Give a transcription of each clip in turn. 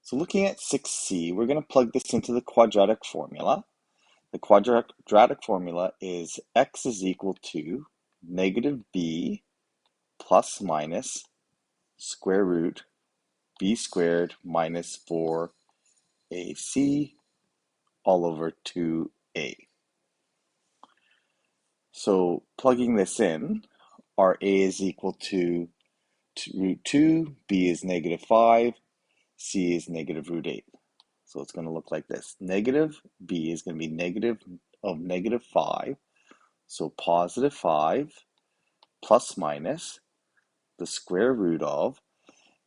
So looking at 6c, we're going to plug this into the quadratic formula. The quadratic formula is x is equal to negative b plus minus square root b squared minus 4ac all over 2a. So plugging this in, our a is equal to root 2, b is negative 5, c is negative root 8. So it's going to look like this. Negative b is going to be negative of negative 5. So positive 5 plus minus the square root of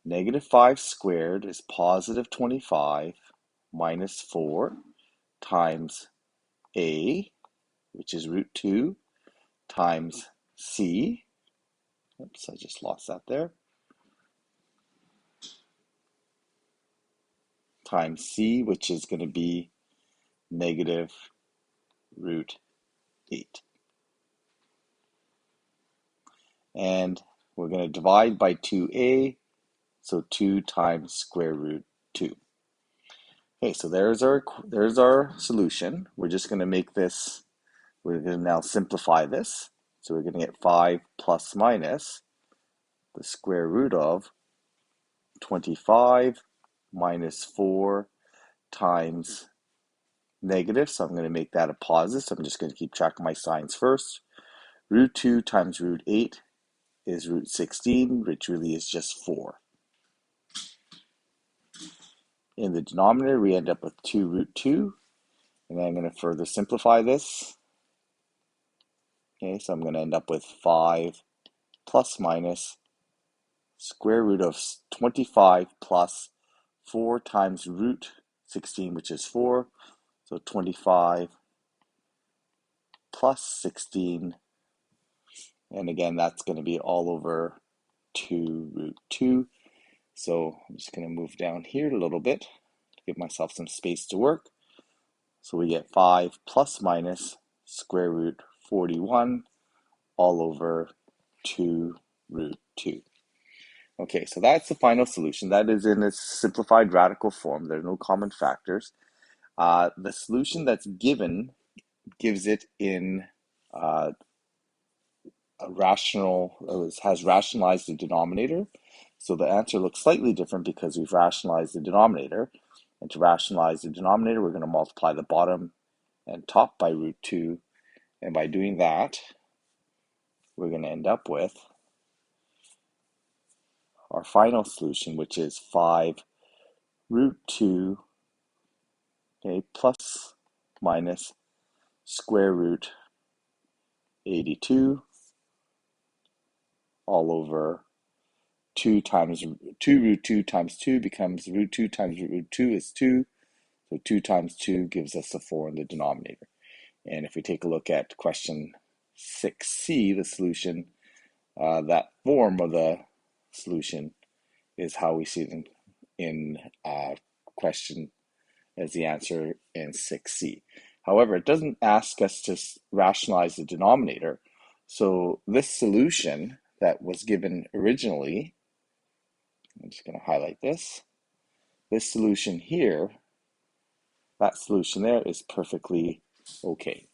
negative 5 squared is positive 25 minus 4 times a, which is root 2, times c. Oops, I just lost that there. Times c, which is going to be negative root 8. And we're going to divide by 2a, so 2 times square root 2. Okay, so there's our solution. We're just going to make this, we're going to now simplify this. So we're going to get 5 plus minus the square root of 25 minus 4 times negative. So I'm going to make that a positive. So I'm just going to keep track of my signs first. Root 2 times root 8 is root 16, which really is just 4. In the denominator, we end up with 2 root 2. And then I'm going to further simplify this. Okay, so I'm going to end up with 5 plus minus square root of 25 plus 4 times root 16, which is 4. So 25 plus 16. And again, that's going to be all over 2 root 2. So I'm just going to move down here a little bit to give myself some space to work. So we get 5 plus minus square root 41 all over 2 root 2. Okay, so that's the final solution. That is in a simplified radical form. There are no common factors. The solution that's given gives it in a has rationalized the denominator. So the answer looks slightly different because we've rationalized the denominator. And to rationalize the denominator, we're going to multiply the bottom and top by root 2. And by doing that, we're going to end up with our final solution, which is 5 root 2, okay, plus minus square root 82 all over 2 times 2 root 2 times 2 becomes root 2 times root 2 is 2. So 2 times 2 gives us a 4 in the denominator. And if we take a look at question 6c, the solution, that form of the solution is how we see it in question as the answer in 6c. However, it doesn't ask us to rationalize the denominator. So this solution that was given originally, I'm just going to highlight this. This solution here, that solution there is perfectly okay.